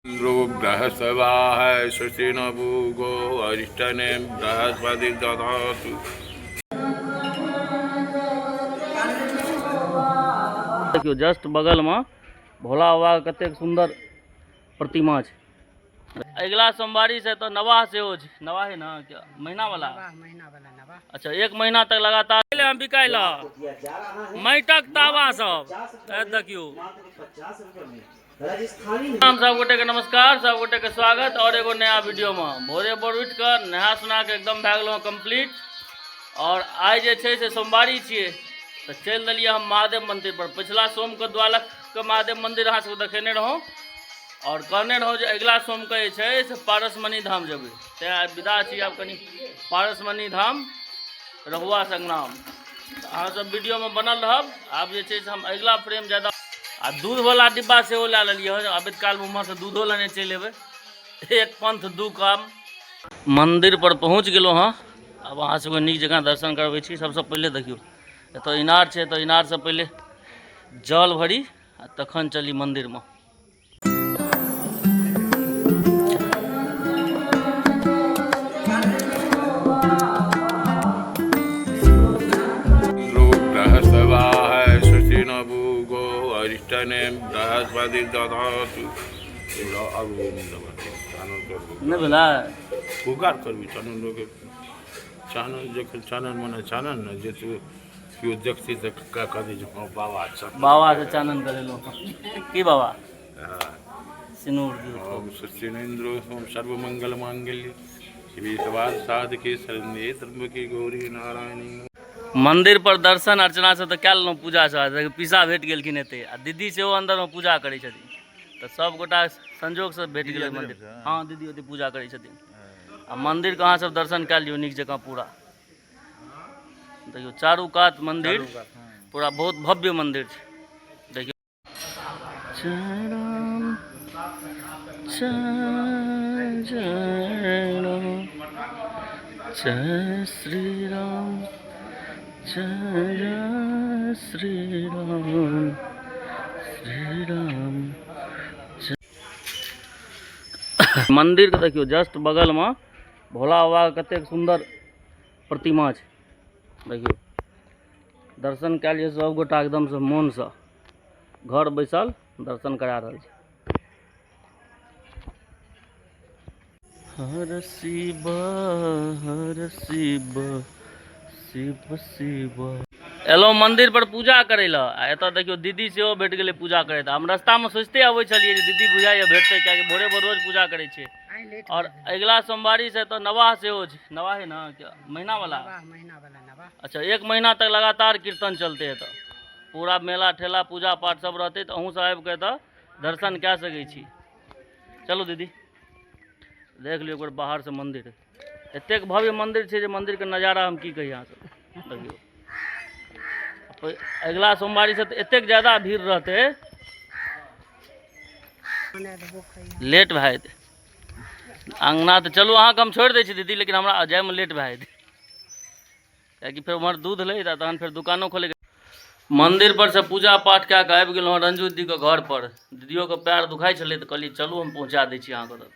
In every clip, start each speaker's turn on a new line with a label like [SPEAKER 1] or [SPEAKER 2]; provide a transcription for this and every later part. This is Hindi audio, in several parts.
[SPEAKER 1] इंद्रो बृहस्पतिः शशिन भूगो अरिष्टने बृहस्पति दधातु।
[SPEAKER 2] देखियो जस्ट बगल में भोला बाबा के कतेक सुंदर प्रतिमा है। अगला सोमवारी से तो नवाह से हो नवाह है ना, क्या महीना वाला
[SPEAKER 3] नवा।
[SPEAKER 2] अच्छा, 1 महीना तक लगातार हम बिकाइल माटिक तावा सब देखियो। हम सब गोटे के नमस्कार, सब गोटे के स्वागत और एगो नया वीडियो में। भोरे भोर उठ कर नहा सुना के एकदम भए गेलहुँ कम्प्लीट। और आइ जे छै से सोमवारी छियै तो चलि देलियै हम महादेव मंदिर पर। पिछला सोम के द्वालक के महादेव मंदिर अहाँ सबके देखेने रहौं और कहने रहौं जे अगला सोम के जे छै से पारसमणि धाम जेबै। तैं विदा छी आब कनी पारसमणि धाम रहुआ संग्राम। अहाँ सब वीडियो में बनल रहब। आब जे छै से हम अगला फ्रेम ज़्यादा आ दूध वाला डिब्बा सेहो ला लेलियै। आबैत काल में वहाँ से दूधो लेने चलि एबै। एक पंथ दू काम। मंदिर पर पहुँच गेलहुँ हाँ। अब अहाँ सबके नीक जकाँ दर्शन करबै छी। सबसे पहले देखियो एतऽ इनार छै, तो इनार से पहले जल भरी आ तखन चली मंदिर में।
[SPEAKER 1] इंद्रो बृहस्पतिः शशिन भूगो अरिष्टने बृहस्पति दधातु।
[SPEAKER 2] नहीं भेला
[SPEAKER 1] पुकार करबी चानन लोग चानन जखन चानन मने चानन न जे तू केओ देखती तऽ का कहती जे हाँ बाबा छ
[SPEAKER 2] बाबा से चानन करेलो की बाबा सिनूर दियो।
[SPEAKER 1] ओम सच्चिदेन्द्रो ओम सर्वमंगल मांगल्ये शिवे सर्वार्थ साधके शरण्ये त्र्यंबके गौरी नारायणी।
[SPEAKER 2] मंदिर पर दर्शन अर्चना से तो क्या लेलहुँ पूजा से पीसा भेट गेलखिन एते आ दीदी सेहो अंदर में पूजा करै छथिन। तो सब गोटा संजोग से भेट गेलै मंदिर। हाँ दीदी ओते पूजा करै छथिन। आ मंदिर के अहाँ सब दर्शन कए लियौ नीक जकाँ पूरा। देखियो चारू कात मंदिर पूरा बहुत भव्य मंदिर छै। देखियो जय राम जय जय राम जय श्री राम जय जय श्री राम श्री राम। मंदिर के देखियो जस्ट बगल में भोला बाबा के कतेक सुंदर प्रतिमा है। देखियो दर्शन कए लियौ सब गोटा एकदम से मन से घर बैसल दर्शन करा रहल छै। हर शिव शिव शिव। एलो मंदिर पर पूजा करे ला। एतऽ देखियो दीदी सेहो भेट गेलै पूजा करैत। हम रास्ता में सोचते अबै छलियै जे दीदी बुझाइए भेटतै, कियाकि भोरे भोर रोज पूजा करै छै। और अगला सोमवारी से तो नवाह से हो नवाह है ना, क्या महीना वाला
[SPEAKER 3] नवा।
[SPEAKER 2] अच्छा, 1 महीना तक लगातार कीर्तन चलते है। तो पूरा मेला ठेला पूजा पाठ सब रहते। तो अहूँ सब आबि के तो दर्शन कए सकै छी। चलो दीदी देख लियो एक बार बाहर से मंदिर। एतेक भव्य मंदिर छै जे मंदिर के नज़ारा हम की कही अहाँ सब। देखियो अगला सोमवारी से तो एतेक ज़्यादा भीड़ रहते, लेट भए जेतै। अंगना तो चलू अहाँ हम छोड़ दै छी दीदी, लेकिन हमरा जाए में लेट भए जेतै, कियाकि फिर उम्हर दूध ले तहन फिर दुकानो खोले। मंदिर पर से पूजा पाठ कए के आबि गेलहुँ रंजू दीदी के घर पर। दीदियों के पैर दुखाई छलै तो कहलिए चलू हम पहुँचा दै छी अहाँके तक।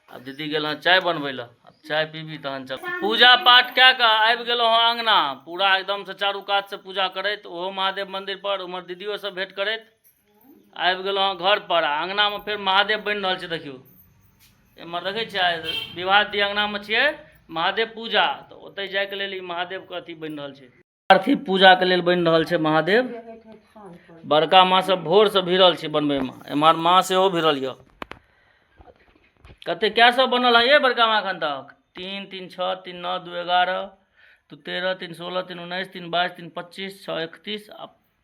[SPEAKER 2] अब दीदी गेल चाय बनबै ला। अब चाय पीबी तहन चल। पूजा पाठ कए के आबि गेलहुँ हँ अंगना। पूरा एकदम से चारू कात से पूजा करैत, ओहो महादेव मंदिर पर उम्हर दीदियों सब भेंट करैत आबि गेलहुँ हँ घर पर। अंगना में फिर महादेव बनि रहल छै। देखियो एम्हर देखै छियै विवाह दी अंगना में छियै महादेव पूजा। तो ओतय जाए के लेल ई महादेव के अथी बनि रहल छै। पार्थिव पूजा के लेल बनि रहल छै महादेव। बड़का माँ सब भोर से भिड़ल छै बनबे में। एम्हर माँ सेहो भिड़ल यऽ। कते क्या सब बनल है ये बड़का माँ एखन तक? 3 3 6 3 9 2 11 2 13 3 16 3 19 3 22 3 25 6 31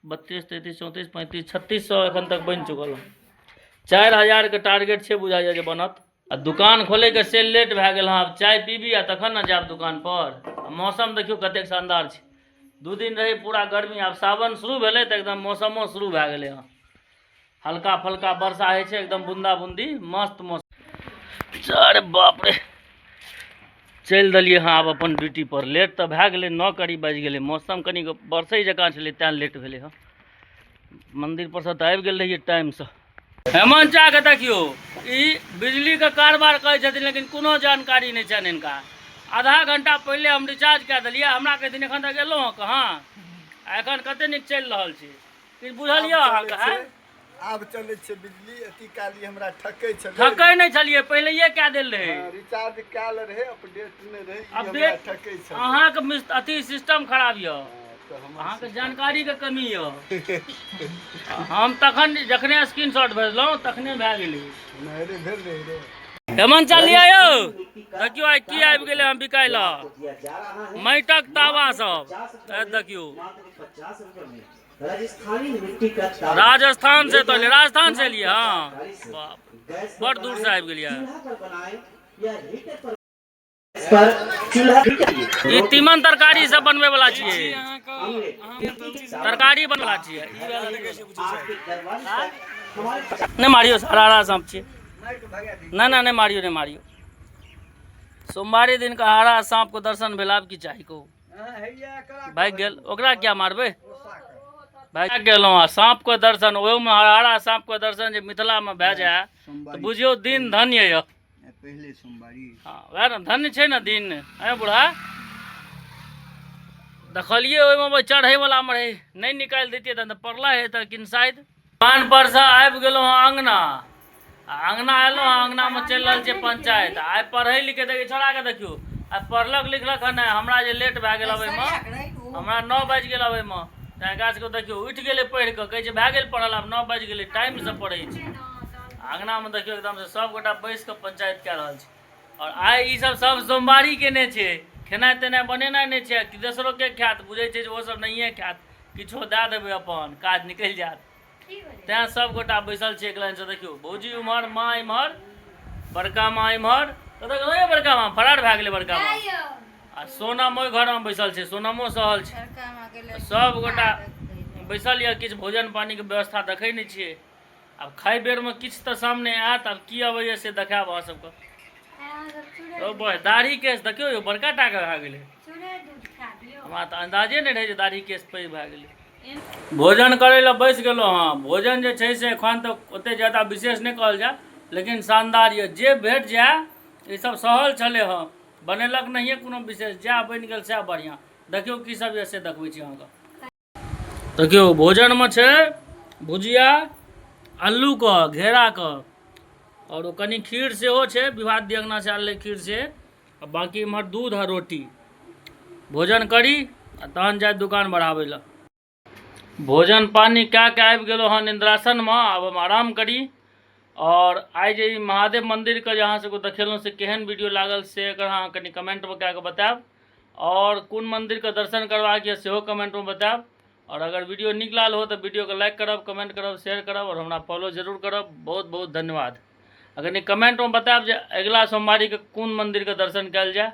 [SPEAKER 2] 32 33 34 35 3600 एखन तक बन चुकल। 4000 के टारगेट छै बुझाइए जे बनत। आ दुकान खोले के सेल लेट भए गेल। हाँ चाय पीबी आ तखन न जाब दुकान पर। मौसम देखियो कतेक शानदार छै। 2 दिन रही पूरा गर्मी, आब सावन शुरू भेलै तो एकदम मौसमो शुरू भए गेलै हँ। हल्का फल्का वर्षा होइ छै, एकदम बूंदा बूंदी मस्त मौसम। अरे बाप रे चल दिलिए हाँ आब अपन ड्यूटी पर। लेट तो भए गेलै 9 करीब बाजि गेलै। मौसम कनी बरसै जकाँ छलै तैं लेट भेलै हँ। मंदिर पर से तो आबि गेल रहिए टाइम से। हेमंत चा के देखियो ई बिजली के कारोबार करै छथिन लेकिन कोनो जानकारी नहीं छनि इनका। आधा घंटा पहले हम रिचार्ज कए देलियै, हमरा कहै दिन एखन तक एलहुँ कहाँ, एखन कते नीक चलि रहल छै, किछु बुझलियै अहाँके? हैं
[SPEAKER 4] आब चलै छै बिजली, अति काली हमरा ठकै छलै।
[SPEAKER 2] ठकै नहीं छलियै, पहिलैये कए देल रहे,
[SPEAKER 4] रिचार्ज कैल रहे, अपडेट नहि रहे, ई हमरा
[SPEAKER 2] अपडेट
[SPEAKER 4] ठकै छलै।
[SPEAKER 2] अहाँके अथी सिस्टम खराब यऽ,
[SPEAKER 4] तऽ हमर
[SPEAKER 2] अहाँके जानकारी के कमी यऽ। हम तखन जखने स्क्रीनशॉट भेजलहुँ तखने भए गेलै।
[SPEAKER 4] नहि रे भेल रहे रे।
[SPEAKER 2] हेमंत चलिए यौ, देखियो आइ की आबि गेलै हम बिकाय ला, माटिक तावा सब देखियो, राजस्थान से तो राजस्थान से लिए। हाँ बाप, बड़ दूर से आबि गेलियै। ई तीमन तरकारी सब बनबै वाला छियै, तरकारी बनवा छियै। नहीं मारियो, हरा सांप छियै। ना ना नहीं मारियो, नहीं मारियो। सोमवारी दिन का हरा सांप को दर्शन भेल, आब की चाही को भाग गेल, ओकरा क्या मारबे, भाग गेलहुँ। सांप को दर्शन, ओहिमे हरा सांप को दर्शन जे मिथिला में भए जाए तो बुझियो दिन धन्य यऽ।
[SPEAKER 4] पहले सोमवारी,
[SPEAKER 2] हाँ वएह ने धन्य छै ने दिन। है बुढ़ा, देखलिए ओहिमे चढ़ै वाला में रहे, नहीं निकालि दैतियै तऽ पड़ला है तऽ किन शायद। दुकान पर से आबि गेलहुँ हँ अंगना, अंगना एलहुँ हँ, अंगना में चलि रहल छै पंचायत। आइ पढ़ै लिखे देखियो छोड़ा के देखियो, आइ पढ़लक लिखलक हन। हमरा जे लेट भए गेल अबै में, हमरा 9 बाजि गेल अबै में, तैं गाछ के देखियो उठि गेलै पढ़ि कऽ, कहै छै भए गेल पढ़ल, आब 9 बाजि गेलै, टाइम से पढ़ै छै। अंगना में देखियो एकदम से सब गोटा बैस कऽ पंचायत कए रहल छै। और आइ ई सब सोमवारी केने छै, खेनाइ तेनाइ बनेनाइ नहि छै कि दोसरो के खायत, बुझै छै जे ओ सब नहिए खायत, किछो दए देबै अपन काज निकलि जायत। तैं सब गोटा बैसल छै एक लाइन से। देखियो भौजी उम्हर, माँ इम्हर, बड़का माँ इम्हर, तो बड़का माँ फरार भए गेलै बड़का माँ, आ सोनम ओहि घर में बैसल छै, सोनमो सहल छै। सब गोटा बैसल यऽ, किछु भोजन पानी के व्यवस्था देखै नहि छियै। आब खाइ बेर में किछु तऽ सामने आयत, आब की अबैया से देखायब अहाँ सबके। ओ बॉय दाढ़ी केस देखियो यौ, बड़का टाके भए गेलै, हमरा तऽ अंदाजे नहीं रहे जे दाढ़ी केस पैघ भए गेलै। भोजन करे ला बैस गेलहुँ हँ। भोजन जे छै से एखन तऽ ओते ज्यादा विशेष नहीं कहल जाए, लेकिन शानदार यऽ। जे भेट जाए ई सब सहल छलै हँ, बनेलक नहिए कोनो विशेष, जएह बनि गेल सएह बढ़िआँ। देखियो की सब यऽ से देखबै छी अहाँके। देखियो भोजन में छै भुजिया आलू के, घेरा के, और कनी खीर सेहो छै, विवाह अंगना से आनलै खीर से, आ बाकी इम्हर दूध आ रोटी। भोजन करी आ तहन जाए दुकान बढ़ाबै ला। भोजन पानी कए के आबि गेलहुँ हँ इंद्रासन में, अब हम आराम करी। और आइ जे महादेव मंदिर के जे अहाँ सबके देखेलहुँ से केहन वीडियो लागल से अगर अहाँ कनी कमेंट में कए के बतायब, और कोन मंदिर के दर्शन करबाक यऽ सेहो कमेंट में बतायब। और अगर वीडियो नीक लागल हो तो वीडियो के लाइक करब, कमेंट करब, शेयर करब, और हमरा फॉलो जरूर करब। बहुत बहुत धन्यवाद। अगर नहीं कमेंट में बतायब जे अगला सोमवारी के कोन मंदिर के दर्शन कयल जाए।